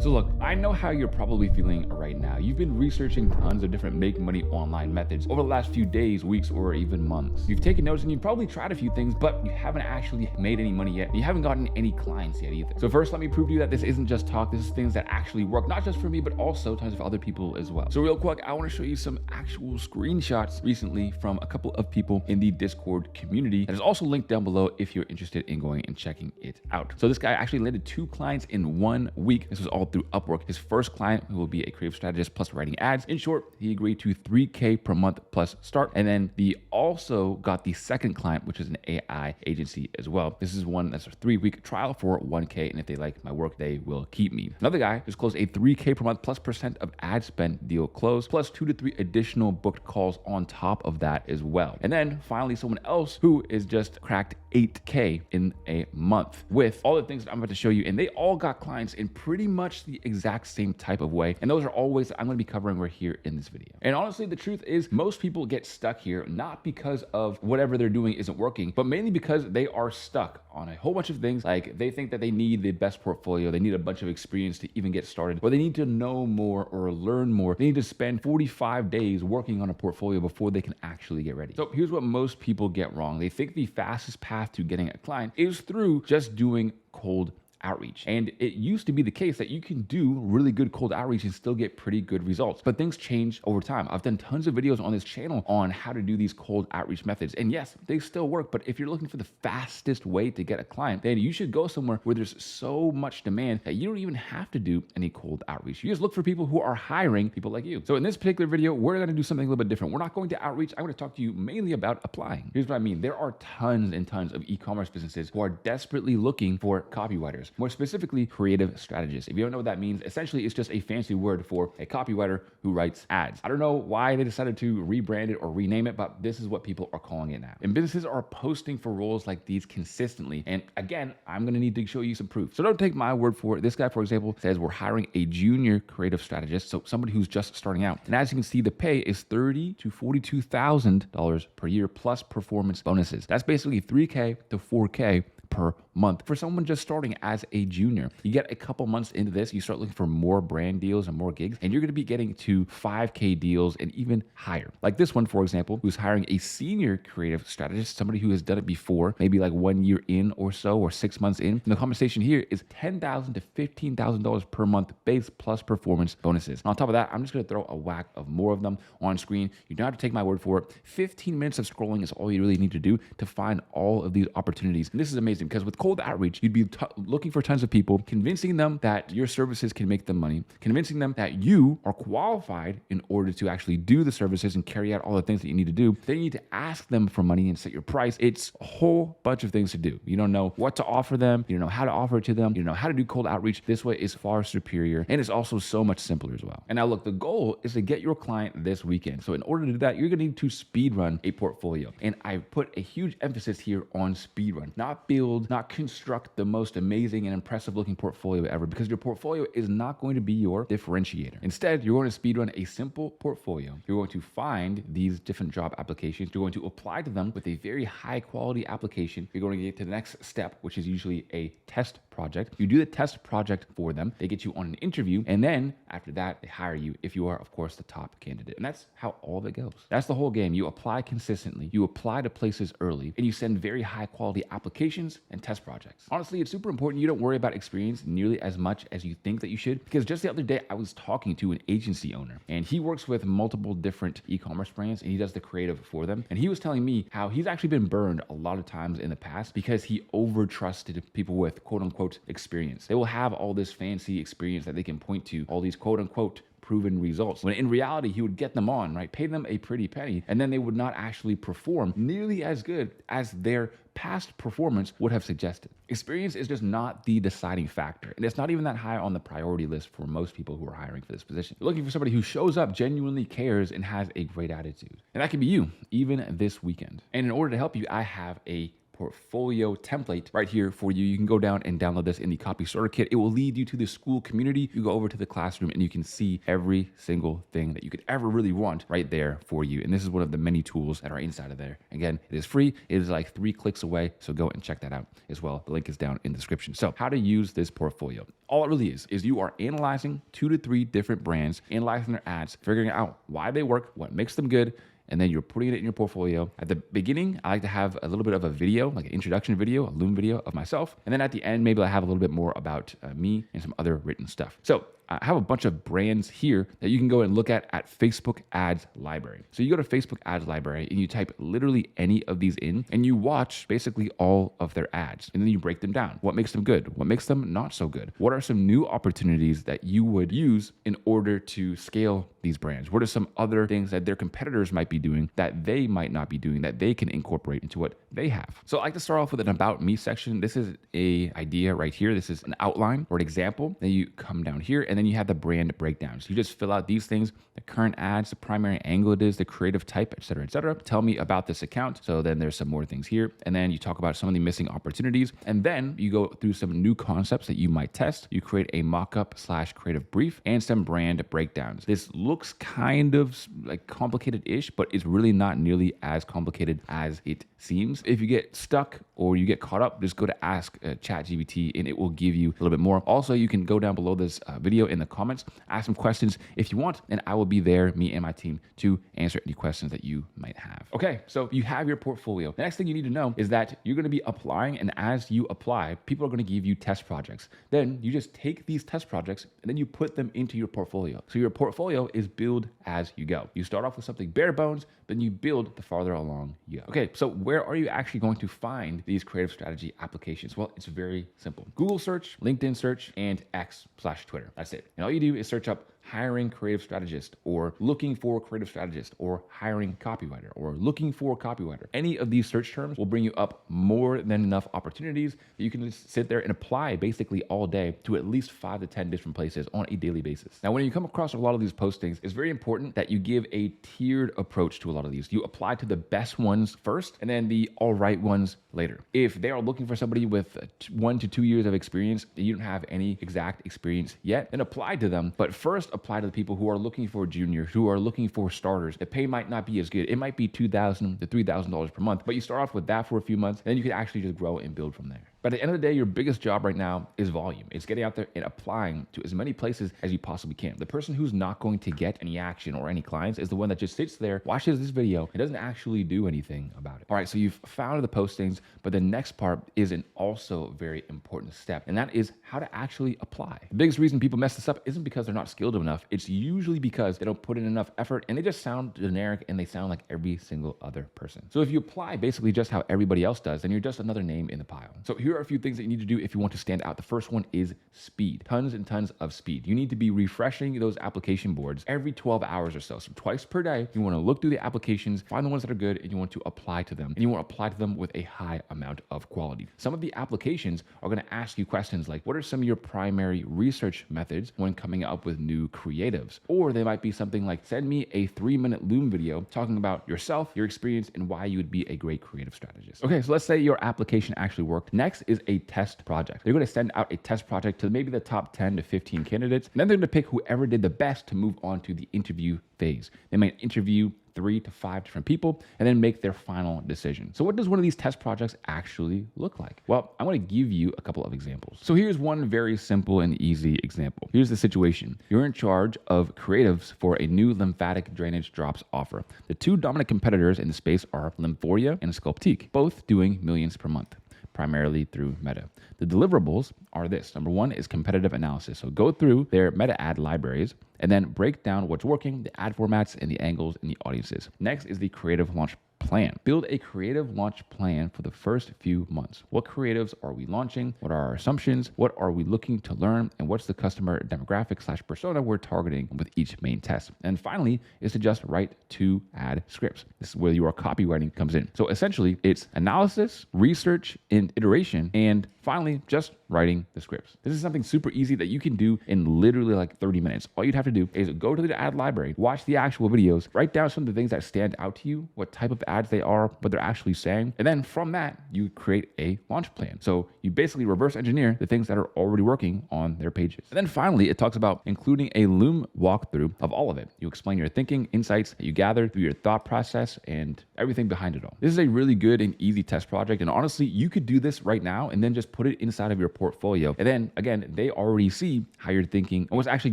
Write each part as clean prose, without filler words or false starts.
So look, I know how you're probably feeling right now. You've been researching tons of different make money online methods over the last few days, weeks, or even months. You've taken notes and you've probably tried a few things, but you haven't actually made any money yet. You haven't gotten any clients yet either. So first, let me prove to you that this isn't just talk. This is things that actually work, not just for me, but also tons of other people as well. So real quick, I want to show you some actual screenshots recently from a couple of people in the Discord community. That is also linked down below if you're interested in going and checking it out. So this guy actually landed 2 clients in 1 week. This was all through Upwork. His first client, who will be a creative strategist plus writing ads. In short, he agreed to $3K per month plus start. And then he also got the second client, which is an AI agency as well. This is one that's a 3-week trial for $1K. And if they like my work, they will keep me. Another guy just closed a $3K per month plus % of ad spend deal closed, plus 2 to 3 additional booked calls on top of that as well. And then finally, someone else who is just cracked $8K in a month with all the things that I'm about to show you. And they all got clients in pretty much the exact same type of way. And those are all ways that I'm going to be covering right here in this video. And honestly, the truth is most people get stuck here, not because of whatever they're doing isn't working, but mainly because they are stuck on a whole bunch of things. Like they think that they need the best portfolio. They need a bunch of experience to even get started, or they need to know more or learn more. They need to spend 45 days working on a portfolio before they can actually get ready. So here's what most people get wrong. They think the fastest path to getting a client is through just doing cold outreach. And it used to be the case that you can do really good cold outreach and still get pretty good results, but things change over time. I've done tons of videos on this channel on how to do these cold outreach methods. And yes, they still work, but if you're looking for the fastest way to get a client, then you should go somewhere where there's so much demand that you don't even have to do any cold outreach. You just look for people who are hiring people like you. So in this particular video, we're going to do something a little bit different. We're not going to outreach. I'm going to talk to you mainly about applying. Here's what I mean. There are tons and tons of e-commerce businesses who are desperately looking for copywriters. More specifically, creative strategists. If you don't know what that means, essentially it's just a fancy word for a copywriter who writes ads. I don't know why they decided to rebrand it or rename it, but this is what people are calling it now. And businesses are posting for roles like these consistently. And again, I'm going to need to show you some proof. So don't take my word for it. This guy, for example, says we're hiring a junior creative strategist, so somebody who's just starting out. And as you can see, the pay is $30,000 to $42,000 per year plus performance bonuses. That's basically $3K to $4K per month for someone just starting as a junior. You get a couple months into this, you start looking for more brand deals and more gigs, and you're going to be getting to 5K deals and even higher. Like this one, for example, who's hiring a senior creative strategist, somebody who has done it before, maybe like 1 year in or so, or 6 months in. And the compensation here is $10,000 to $15,000 per month base plus performance bonuses. And on top of that, I'm just going to throw a whack of more of them on screen. You don't have to take my word for it. 15 minutes of scrolling is all you really need to do to find all of these opportunities. And this is amazing because with cold outreach, you'd be looking for tons of people, convincing them that your services can make them money, convincing them that you are qualified in order to actually do the services and carry out all the things that you need to do. Then you need to ask them for money and set your price. It's a whole bunch of things to do. You don't know what to offer them. You don't know how to offer it to them. You don't know how to do cold outreach. This way is far superior, and it's also so much simpler as well. And now look, the goal is to get your client this weekend. So in order to do that, you're going to need to speed run a portfolio. And I put a huge emphasis here on speed run, not build, not construct the most amazing and impressive looking portfolio ever, because your portfolio is not going to be your differentiator. Instead, you're going to speedrun a simple portfolio. You're going to find these different job applications. You're going to apply to them with a very high quality application. You're going to get to the next step, which is usually a test project. You do the test project for them. They get you on an interview. And then after that, they hire you if you are, of course, the top candidate. And that's how all of it goes. That's the whole game. You apply consistently. You apply to places early, and you send very high quality applications and test projects. Honestly, it's super important you don't worry about experience nearly as much as you think that you should, because just the other day I was talking to an agency owner, and he works with multiple different e-commerce brands, and he does the creative for them. And he was telling me how he's actually been burned a lot of times in the past because he over trusted people with quote unquote experience. They will have all this fancy experience that they can point to, all these quote unquote proven results, when in reality he would get them on, right, pay them a pretty penny, and then they would not actually perform nearly as good as their past performance would have suggested. Experience is just not the deciding factor, and it's not even that high on the priority list for most people who are hiring for this position. You're looking for somebody who shows up, genuinely cares, and has a great attitude. And that could be you, even this weekend. And in order to help you, I have a portfolio template right here for you. You can go down and download this in the Copy Starter Kit. It will lead you to the school community. You go over to the classroom and you can see every single thing that you could ever really want right there for you. And this is one of the many tools that are inside of there. Again, it is free. It is like 3 clicks away. So go and check that out as well. The link is down in the description. So how to use this portfolio. All it really is you are analyzing 2 to 3 different brands, analyzing their ads, figuring out why they work, what makes them good, and then you're putting it in your portfolio. At the beginning, I like to have a little bit of a video, like an introduction video, a Loom video of myself. And then at the end, maybe I have a little bit more about me and some other written stuff. So I have a bunch of brands here that you can go and look at Facebook Ads Library. So you go to Facebook Ads Library and you type literally any of these in and you watch basically all of their ads. And then you break them down. What makes them good? What makes them not so good? What are some new opportunities that you would use in order to scale these brands? What are some other things that their competitors might be doing that they might not be doing that they can incorporate into what they have? So I like to start off with an About Me section. This is an idea right here. This is an outline or an example. Then you come down here and then you have the brand breakdowns. You just fill out these things, the current ads, the primary angle it is, the creative type, et cetera, et cetera. Tell me about this account. So then there's some more things here. And then you talk about some of the missing opportunities. And then you go through some new concepts that you might test. You create a mock-up/creative brief and some brand breakdowns. This looks kind of like complicated-ish, but it's really not nearly as complicated as it seems. If you get stuck or you get caught up, just go to Ask ChatGPT and it will give you a little bit more. Also, you can go down below this video in the comments, ask some questions if you want, and I will be there, me and my team, to answer any questions that you might have. Okay, so you have your portfolio. The next thing you need to know is that you're going to be applying, and as you apply, people are going to give you test projects. Then you just take these test projects and then you put them into your portfolio. So your portfolio is build as you go. You start off with something bare bones, then you build the farther along you go. Okay, so where are you actually going to find these creative strategy applications? Well, it's very simple. Google search, LinkedIn search, and X/Twitter. That's it. And all you do is search up hiring creative strategist or looking for creative strategist or hiring copywriter or looking for copywriter. Any of these search terms will bring you up more than enough opportunities that you can just sit there and apply basically all day to at least 5 to 10 different places on a daily basis. Now, when you come across a lot of these postings, it's very important that you give a tiered approach to a lot of these. You apply to the best ones first and then the all right ones later. If they are looking for somebody with 1 to 2 years of experience and you don't have any exact experience yet, then apply to them. But first, apply to the people who are looking for juniors, who are looking for starters. The pay might not be as good. It might be $2,000 to $3,000 per month, but you start off with that for a few months, and then you can actually just grow and build from there. But at the end of the day, your biggest job right now is volume. It's getting out there and applying to as many places as you possibly can. The person who's not going to get any action or any clients is the one that just sits there, watches this video, and doesn't actually do anything about it. All right, so you've found the postings, but the next part is an also very important step, and that is how to actually apply. The biggest reason people mess this up isn't because they're not skilled enough. It's usually because they don't put in enough effort and they just sound generic and they sound like every single other person. So if you apply basically just how everybody else does, then you're just another name in the pile. So here are a few things that you need to do if you want to stand out. The first one is speed. Tons and tons of speed. You need to be refreshing those application boards every 12 hours or so. So twice per day, you want to look through the applications, find the ones that are good, and you want to apply to them. And you want to apply to them with a high amount of quality. Some of the applications are going to ask you questions like, what are some of your primary research methods when coming up with new creatives? Or they might be something like, send me a 3-minute Loom video talking about yourself, your experience, and why you would be a great creative strategist. Okay, so let's say your application actually worked. Next is a test project. They're going to send out a test project to maybe the top 10 to 15 candidates. And then they're going to pick whoever did the best to move on to the interview phase. They might interview 3 to 5 different people and then make their final decision. So what does one of these test projects actually look like? Well, I'm going to give you a couple of examples. So here's one very simple and easy example. Here's the situation. You're in charge of creatives for a new lymphatic drainage drops offer. The 2 dominant competitors in the space are Lymphoria and Sculptique, both doing millions per month, primarily through Meta. The deliverables are this. Number 1 is competitive analysis. So go through their meta ad libraries and then break down what's working, the ad formats and the angles and the audiences. Next is the creative launch plan. Build a creative launch plan for the first few months. What creatives are we launching? What are our assumptions? What are we looking to learn? And what's the customer demographic/persona we're targeting with each main test? And finally is to just write 2 ad scripts. This is where your copywriting comes in. So essentially it's analysis, research, and iteration, and finally, just writing the scripts. This is something super easy that you can do in literally like 30 minutes. All you'd have to do is go to the ad library, watch the actual videos, write down some of the things that stand out to you, what type of ads they are, what they're actually saying. And then from that, you create a launch plan. So you basically reverse engineer the things that are already working on their pages. And then finally, it talks about including a Loom walkthrough of all of it. You explain your thinking, insights that you gathered through your thought process, and everything behind it all. This is a really good and easy test project. And honestly, you could do this right now and then just put it inside of your portfolio. And then again, they already see how you're thinking and what's actually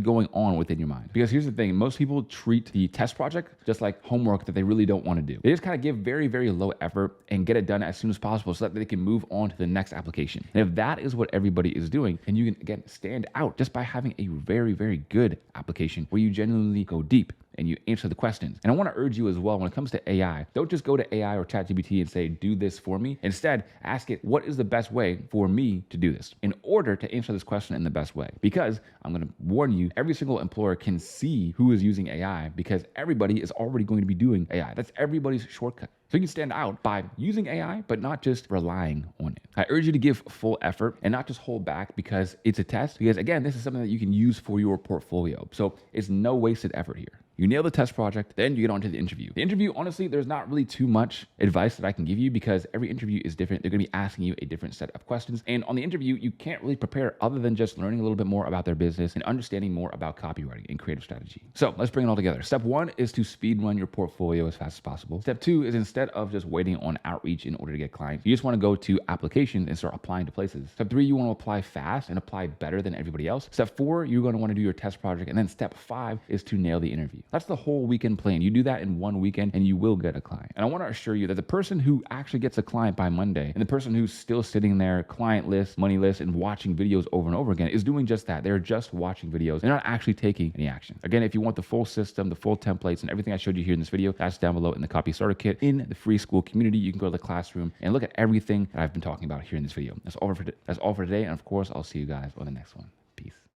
going on within your mind. Because here's the thing, most people treat the test project just like homework that they really don't want to do. They just kind of give very, very low effort and get it done as soon as possible so that they can move on to the next application. And if that is what everybody is doing, and you can again stand out just by having a very, very good application where you genuinely go deep and you answer the questions. And I want to urge you as well, when it comes to AI, don't just go to AI or ChatGPT and say, do this for me. Instead, ask it, what is the best way for me to do this in order to answer this question in the best way? Because I'm going to warn you, every single employer can see who is using AI because everybody is already going to be doing AI. That's everybody's shortcut. So you can stand out by using AI, but not just relying on it. I urge you to give full effort and not just hold back because it's a test. Because again, this is something that you can use for your portfolio. So it's no wasted effort here. You nail the test project, then you get on to the interview. The interview, honestly, there's not really too much advice that I can give you because every interview is different. They're gonna be asking you a different set of questions. And on the interview, you can't really prepare other than just learning a little bit more about their business and understanding more about copywriting and creative strategy. So let's bring it all together. Step 1 is to speed run your portfolio as fast as possible. Step 2 is instead of just waiting on outreach in order to get clients, you just wanna go to applications and start applying to places. Step 3, you wanna apply fast and apply better than everybody else. Step 4, you're gonna wanna do your test project. And then step 5 is to nail the interview. That's the whole weekend plan. You do that in one weekend and you will get a client. And I want to assure you that the person who actually gets a client by Monday and the person who's still sitting there, client list, money list, and watching videos over and over again is doing just that. They're just watching videos. They're not actually taking any action. Again, if you want the full system, the full templates, and everything I showed you here in this video, that's down below in the Copy Starter Kit in the free school community. You can go to the classroom and look at everything that I've been talking about here in this video. That's all for today. And of course, I'll see you guys on the next one. Peace.